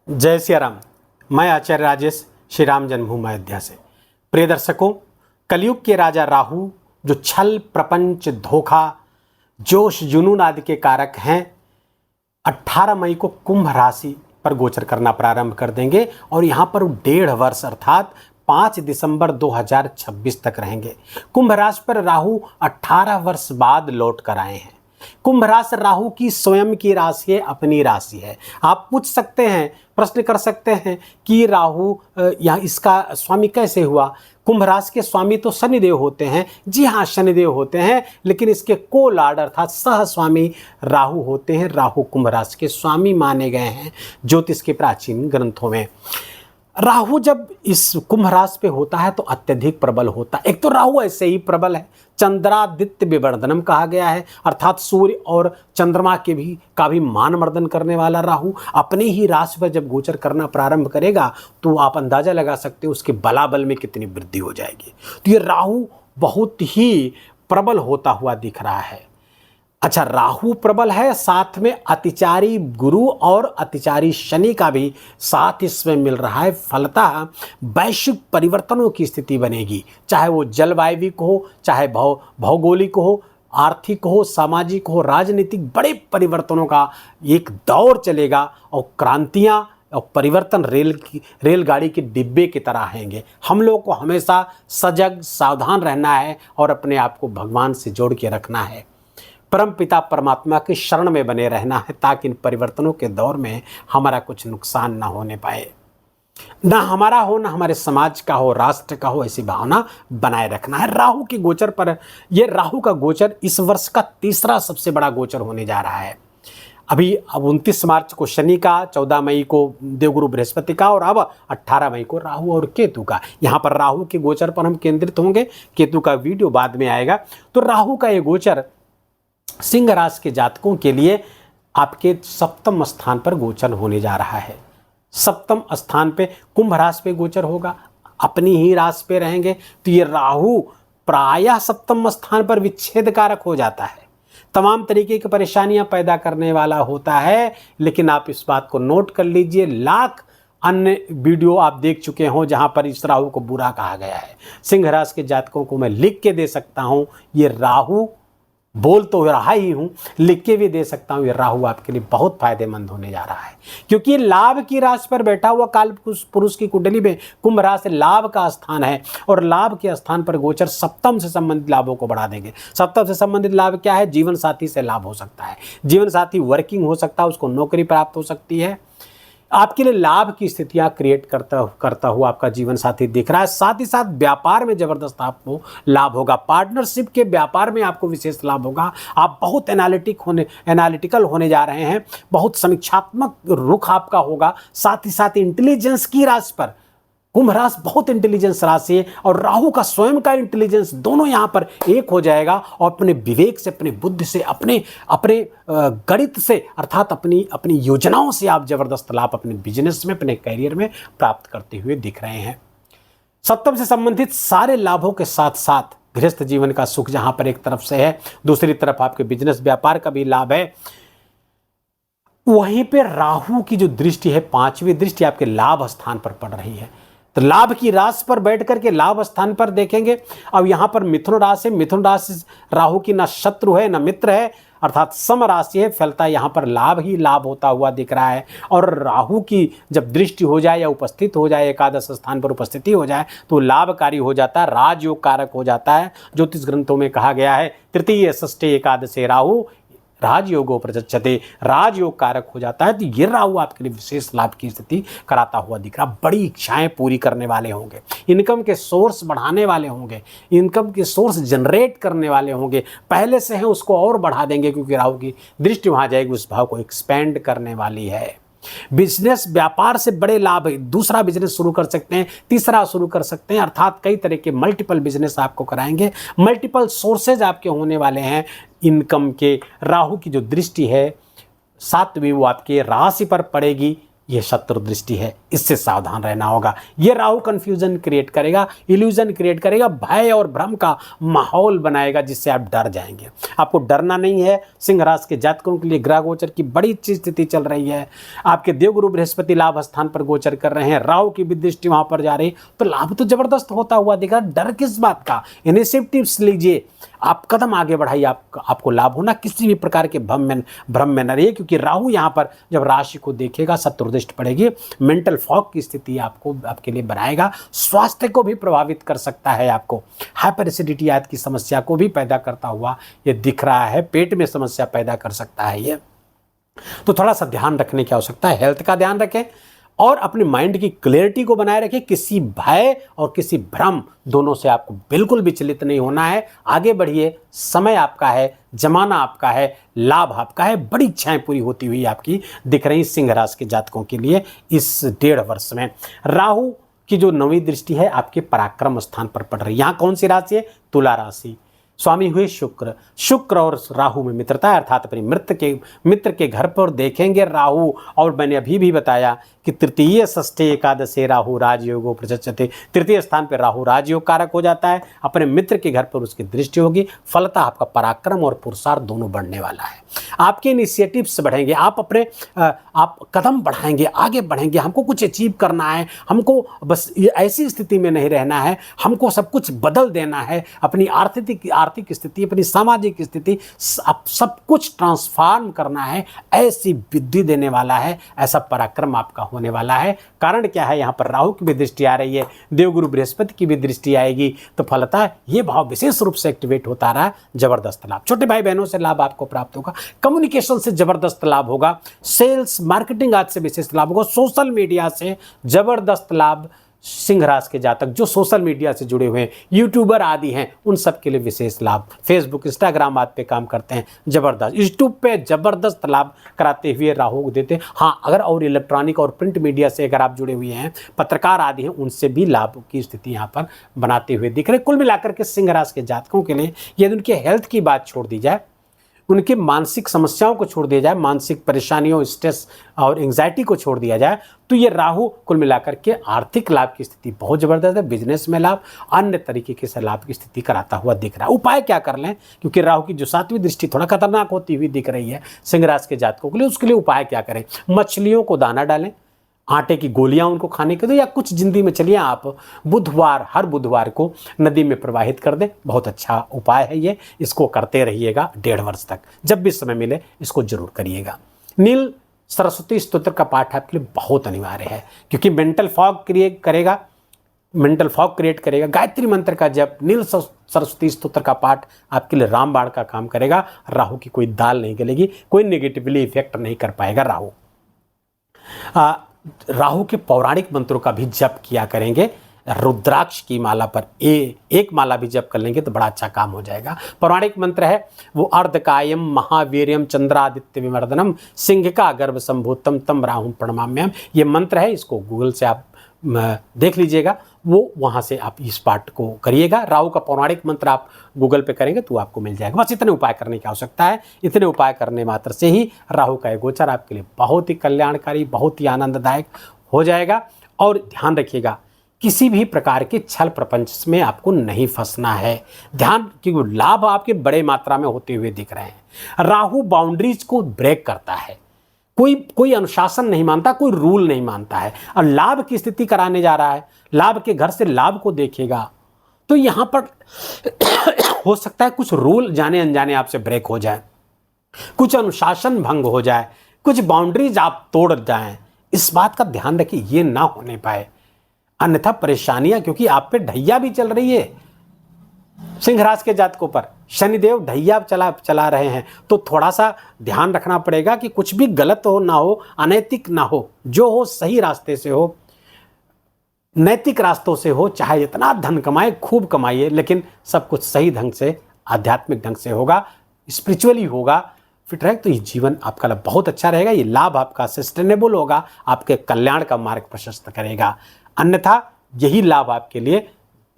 जय सिया राम। मैं आचार्य राजेश श्री राम जन्मभूमि अयोध्या से। प्रिय दर्शकों, कलयुग के राजा राहु जो छल, प्रपंच, धोखा, जोश, जुनून आदि के कारक हैं, 18 मई को कुंभ राशि पर गोचर करना प्रारंभ कर देंगे और यहाँ पर 1.5 वर्ष अर्थात 5 दिसंबर 2026 तक रहेंगे। कुंभ राशि पर राहु 18 वर्ष बाद लौट कर आए हैं। कुंभ राशि राहु की स्वयं की राशि है, अपनी राशि है। आप पूछ सकते हैं, प्रश्न कर सकते हैं कि राहु यहाँ इसका स्वामी कैसे हुआ। कुंभ राशि के स्वामी तो शनिदेव होते हैं। जी हाँ, शनिदेव होते हैं, लेकिन इसके को लॉर्ड अर्थात सह स्वामी राहु होते हैं। राहु कुंभ राशि के स्वामी माने गए हैं ज्योतिष के प्राचीन ग्रंथों में। राहु जब इस कुंभ राशि पे होता है तो अत्यधिक प्रबल होता है। एक तो राहु ऐसे ही प्रबल है, चंद्रादित्य विवर्धनम कहा गया है, अर्थात सूर्य और चंद्रमा का भी मान मर्दन करने वाला राहु अपनी ही राशि पर जब गोचर करना प्रारंभ करेगा तो आप अंदाजा लगा सकते हो उसके बलाबल में कितनी वृद्धि हो जाएगी। तो ये राहु बहुत ही प्रबल होता हुआ दिख रहा है। अच्छा, राहु प्रबल है, साथ में अतिचारी गुरु और अतिचारी शनि का भी साथ इसमें मिल रहा है। फलतः वैश्विक परिवर्तनों की स्थिति बनेगी, चाहे वो जलवायविक हो, चाहे भौगोलिक हो, आर्थिक हो, सामाजिक हो, राजनीतिक, बड़े परिवर्तनों का एक दौर चलेगा और क्रांतियां और परिवर्तन रेलगाड़ी के डिब्बे की तरह आएंगे। हम लोगों को हमेशा सजग सावधान रहना है और अपने आप को भगवान से जोड़ के रखना है, परम पिता परमात्मा की शरण में बने रहना है, ताकि इन परिवर्तनों के दौर में हमारा कुछ नुकसान ना होने पाए, ना हमारा हो, ना हमारे समाज का हो, राष्ट्र का हो। ऐसी भावना बनाए रखना है। राहु के गोचर पर, यह राहु का गोचर इस वर्ष का तीसरा सबसे बड़ा गोचर होने जा रहा है। अब 29 मार्च को शनि का, 14 मई को देवगुरु बृहस्पति का और अब 18 मई को राहु और केतु का। यहाँ पर राहु के गोचर पर हम केंद्रित होंगे, केतु का वीडियो बाद में आएगा। तो राहु का ये गोचर सिंह राशि के जातकों के लिए आपके सप्तम स्थान पर गोचर होने जा रहा है। सप्तम स्थान पे कुंभ राशि पे गोचर होगा, अपनी ही राशि पे रहेंगे। तो ये राहु प्रायः सप्तम स्थान पर विच्छेद कारक हो जाता है, तमाम तरीके की परेशानियां पैदा करने वाला होता है। लेकिन आप इस बात को नोट कर लीजिए, लाख अन्य वीडियो आप देख चुके हो जहां पर इस राहु को बुरा कहा गया है। सिंह राशि के जातकों को मैं लिख के दे सकता हूं, ये राहु, बोल तो रहा ही हूं, लिख के भी दे सकता हूं, ये राहु आपके लिए बहुत फायदेमंद होने जा रहा है। क्योंकि लाभ की राशि पर बैठा हुआ काल पुरुष की कुंडली में कुंभ राशि लाभ का स्थान है और लाभ के स्थान पर गोचर सप्तम से संबंधित लाभों को बढ़ा देंगे। सप्तम से संबंधित लाभ क्या है? जीवन साथी से लाभ हो सकता है, जीवन साथी वर्किंग हो सकता है, उसको नौकरी प्राप्त हो सकती है। आपके लिए लाभ की स्थितियां क्रिएट करता हुआ आपका जीवन साथी दिख रहा है। साथ ही साथ व्यापार में जबरदस्त आपको लाभ होगा, पार्टनरशिप के व्यापार में आपको विशेष लाभ होगा। आप बहुत एनालिटिकल होने जा रहे हैं, बहुत समीक्षात्मक रुख आपका होगा। साथ ही साथ इंटेलिजेंस की राशि पर, कुंभ राशि बहुत इंटेलिजेंस राशि है और राहु का स्वयं का इंटेलिजेंस, दोनों यहां पर एक हो जाएगा और अपने विवेक से, अपने बुद्धि से, अपने गणित से, अर्थात अपनी योजनाओं से आप जबरदस्त लाभ अपने बिजनेस में, अपने करियर में प्राप्त करते हुए दिख रहे हैं। सप्तम से संबंधित सारे लाभों के साथ साथ गृहस्थ जीवन का सुख जहां पर एक तरफ से है, दूसरी तरफ आपके बिजनेस व्यापार का भी लाभ है। वहीं पे राहु की जो दृष्टि है, 5वीं दृष्टि आपके लाभ स्थान पर पड़ रही है। तो लाभ की राशि पर बैठ करके लाभ स्थान पर देखेंगे। अब यहाँ पर मिथुन राशि राहु की ना शत्रु है ना मित्र है, अर्थात सम राशि है। फलता यहाँ पर लाभ ही लाभ होता हुआ दिख रहा है। और राहु की जब दृष्टि हो जाए या उपस्थित हो जाए, एकादश स्थान पर उपस्थिति हो जाए, तो लाभकारी हो जाता है, राजयोग कारक हो जाता है। ज्योतिष ग्रंथों में कहा गया है, तृतीय षष्ठे एकादशे राहु राजयोगो प्रचक्षते, राजयोग कारक हो जाता है। तो ये राहु आपके लिए विशेष लाभ की स्थिति कराता हुआ दिख रहा। बड़ी इच्छाएं पूरी करने वाले होंगे, इनकम के सोर्स बढ़ाने वाले होंगे, इनकम के सोर्स जनरेट करने वाले होंगे। पहले से है उसको और बढ़ा देंगे, क्योंकि राहु की दृष्टि वहां जाएगी, उस भाव को एक्सपेंड करने वाली है। बिजनेस व्यापार से बड़े लाभ है। दूसरा बिजनेस शुरू कर सकते हैं, तीसरा शुरू कर सकते हैं, अर्थात कई तरह के मल्टीपल बिजनेस आपको कराएंगे। मल्टीपल सोर्सेज आपके होने वाले हैं इनकम के। राहु की जो दृष्टि है 7वीं, वो आपके राशि पर पड़ेगी, ये शत्रु दृष्टि है, इससे सावधान रहना होगा। ये राहु कंफ्यूजन क्रिएट करेगा, इल्यूजन क्रिएट करेगा, भय और भ्रम का माहौल बनाएगा जिससे आप डर जाएंगे। आपको डरना नहीं है। सिंह राशि के जातकों के लिए ग्रह गोचर की बड़ी अच्छी स्थिति चल रही है। आपके देवगुरु बृहस्पति लाभ स्थान पर गोचर कर रहे हैं, राहु की भी दृष्टि वहां पर जा रही, तो लाभ तो जबरदस्त होता हुआ दिख रहा। डर किस बात का? इनिशिएटिव्स लीजिए, आप कदम आगे बढ़ाइए, आपको लाभ होना। किसी भी प्रकार के भ्रम में न रहिए, क्योंकि राहु यहाँ पर जब राशि को देखेगा शत्रुदृष्टि पड़ेगी, मेंटल फॉग की स्थिति आपके लिए बनाएगा। स्वास्थ्य को भी प्रभावित कर सकता है, आपको हाइपर एसिडिटी आदि की समस्या को भी पैदा करता हुआ ये दिख रहा है। पेट में समस्या पैदा कर सकता है ये, तो थोड़ा सा ध्यान रखने की आवश्यकता है। हेल्थ का ध्यान रखें और अपनी माइंड की क्लैरिटी को बनाए रखें। किसी भय और किसी भ्रम दोनों से आपको बिल्कुल विचलित नहीं होना है। आगे बढ़िए, समय आपका है, जमाना आपका है, लाभ आपका है। बड़ी इच्छाएं पूरी होती हुई आपकी दिख रही सिंह राशि के जातकों के लिए इस 1.5 वर्ष में। राहु की जो 9वीं दृष्टि है आपके पराक्रम स्थान पर पड़ रही है। यहाँ कौन सी राशि है? तुला राशि। स्वामी हुए शुक्र और राहु में मित्रता है, अर्थात अपने मित्र के घर पर देखेंगे राहु। और मैंने अभी भी बताया कि तृतीय षष्ठी एकादशे राहु राजयोगो प्रचक्षते, तृतीय स्थान पर राहु राजयोग कारक हो जाता है। अपने मित्र के घर पर उसकी दृष्टि होगी, फलतः आपका पराक्रम और पुरुषार्थ दोनों बढ़ने वाला है। आपके इनिशिएटिव्स बढ़ेंगे, आप कदम बढ़ाएंगे, आगे बढ़ेंगे। हमको कुछ अचीव करना है, हमको बस ऐसी स्थिति में नहीं रहना है, हमको सब कुछ बदल देना है। अपनी आर्थिक स्थिति, अपनी सामाजिक स्थिति, सब कुछ ट्रांसफॉर्म करना है। ऐसी बुद्धि देने वाला है, ऐसा पराक्रम आपका होने वाला है। कारण क्या है? यहाँ पर राहु की भी दृष्टि आ रही है, देवगुरु बृहस्पति की भी दृष्टि आएगी, तो फलतः ये भाव विशेष रूप से एक्टिवेट होता रहा। जबरदस्त लाभ, छोटे भाई बहनों से लाभ आपको प्राप्त होगा, कम्युनिकेशन से जबरदस्त लाभ होगा, सेल्स मार्केटिंग आज से विशेष लाभ होगा, सोशल मीडिया से जबरदस्त लाभ। सिंह राशि के जातक जो सोशल मीडिया से जुड़े हुए हैं, यूट्यूबर आदि हैं, उन सब के लिए विशेष लाभ। फेसबुक इंस्टाग्राम आदि पे काम करते हैं, जबरदस्त। यूट्यूब पे जबरदस्त लाभ कराते हुए राहु को देते हैं। हाँ, अगर और इलेक्ट्रॉनिक और प्रिंट मीडिया से अगर आप जुड़े हुए हैं, पत्रकार आदि हैं, उनसे भी लाभ की स्थिति यहाँ पर बनाते हुए दिख रहे। कुल मिलाकर के सिंह राशि के जातकों के लिए यदि उनके हेल्थ की बात छोड़ दी जाए, उनकी मानसिक समस्याओं को छोड़ दिया जाए, मानसिक परेशानियों, स्ट्रेस और एंग्जाइटी को छोड़ दिया जाए, तो ये राहु कुल मिलाकर के आर्थिक लाभ की स्थिति बहुत ज़बरदस्त है। बिजनेस में लाभ, अन्य तरीके के से लाभ की स्थिति कराता हुआ दिख रहा है। उपाय क्या कर लें? क्योंकि राहु की जो 7वीं दृष्टि थोड़ा खतरनाक होती हुई दिख रही है सिंह राशि के जातकों के लिए, उसके लिए उपाय क्या करें? मछलियों को दाना डालें, आटे की गोलियां उनको खाने के दो, या कुछ जिंदगी में चलिए आप हर बुधवार को नदी में प्रवाहित कर दें। बहुत अच्छा उपाय है ये, इसको करते रहिएगा 1.5 वर्ष तक। जब भी समय मिले इसको जरूर करिएगा। नील सरस्वती स्तोत्र का पाठ आपके लिए बहुत अनिवार्य है, क्योंकि मेंटल फॉग क्रिएट करेगा। गायत्री मंत्र का जप, नील सरस्वती स्तोत्र का पाठ आपके लिए रामबाण का काम करेगा। राहु की कोई दाल नहीं गलेगी, कोई नेगेटिवली इफेक्ट नहीं कर पाएगा राहु। राहु के पौराणिक मंत्रों का भी जप किया करेंगे। रुद्राक्ष की माला पर एक माला भी जप कर लेंगे तो बड़ा अच्छा काम हो जाएगा। पौराणिक मंत्र है वो अर्धकायम महावीर्यम चंद्रादित्य विमर्दनम सिंह का गर्भ संभूतम तम राहु प्रणमाम्यम। ये मंत्र है, इसको गूगल से आप देख लीजिएगा, वो वहाँ से आप इस पाठ को करिएगा। राहु का पौराणिक मंत्र आप गूगल पे करेंगे तो आपको मिल जाएगा। बस इतने उपाय करने की आवश्यकता है। इतने उपाय करने मात्र से ही राहु का गोचर आपके लिए बहुत ही कल्याणकारी, बहुत ही आनंददायक हो जाएगा। और ध्यान रखिएगा, किसी भी प्रकार के छल प्रपंच में आपको नहीं फंसना है। ध्यान, क्योंकि लाभ आपके बड़े मात्रा में होते हुए दिख रहे हैं। राहु बाउंड्रीज को ब्रेक करता है, कोई अनुशासन नहीं मानता, कोई रूल नहीं मानता है, और लाभ की स्थिति कराने जा रहा है। लाभ के घर से लाभ को देखेगा, तो यहाँ पर हो सकता है कुछ रूल जाने अनजाने आपसे ब्रेक हो जाए, कुछ अनुशासन भंग हो जाए, कुछ बाउंड्रीज आप तोड़ जाएं। इस बात का ध्यान रखिए, ये ना होने पाए, अन्यथा परेशानियां, क्योंकि आप पे ढैया भी चल रही है। सिंह राशि के जातकों पर शनिदेव ढैया चला रहे हैं, तो थोड़ा सा ध्यान रखना पड़ेगा कि कुछ भी गलत हो ना हो, अनैतिक ना हो, जो हो सही रास्ते से हो, नैतिक रास्तों से हो। चाहे जितना धन कमाए खूब कमाइए, लेकिन सब कुछ सही ढंग से, आध्यात्मिक ढंग से होगा, स्पिरिचुअली होगा, फिट रहे तो ये जीवन आपका बहुत अच्छा रहेगा। ये लाभ आपका सस्टेनेबल होगा, आपके कल्याण का मार्ग प्रशस्त करेगा। अन्यथा यही लाभ आपके लिए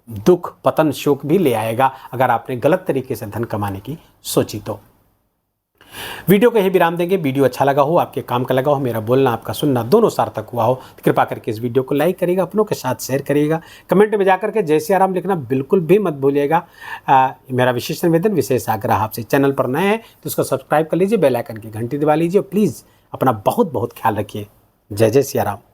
दुख, पतन, शोक भी ले आएगा, अगर आपने गलत तरीके से धन कमाने की सोची तो। वीडियो को यही विराम देंगे। वीडियो अच्छा लगा हो, आपके काम का लगा हो, मेरा बोलना आपका सुनना दोनों सार्थक हुआ हो तो कृपा करके इस वीडियो को लाइक करिएगा, अपनों के साथ शेयर करिएगा। कमेंट में जाकर के जय सिया राम लिखना बिल्कुल भी मत भूलिएगा। मेरा विशेष निवेदन, विशेष आग्रह आपसे, चैनल पर नए हैं तो उसको सब्सक्राइब कर लीजिए, बेल आइकन की घंटी दबा लीजिए। प्लीज़ अपना बहुत बहुत ख्याल रखिए। जय जय सिया राम।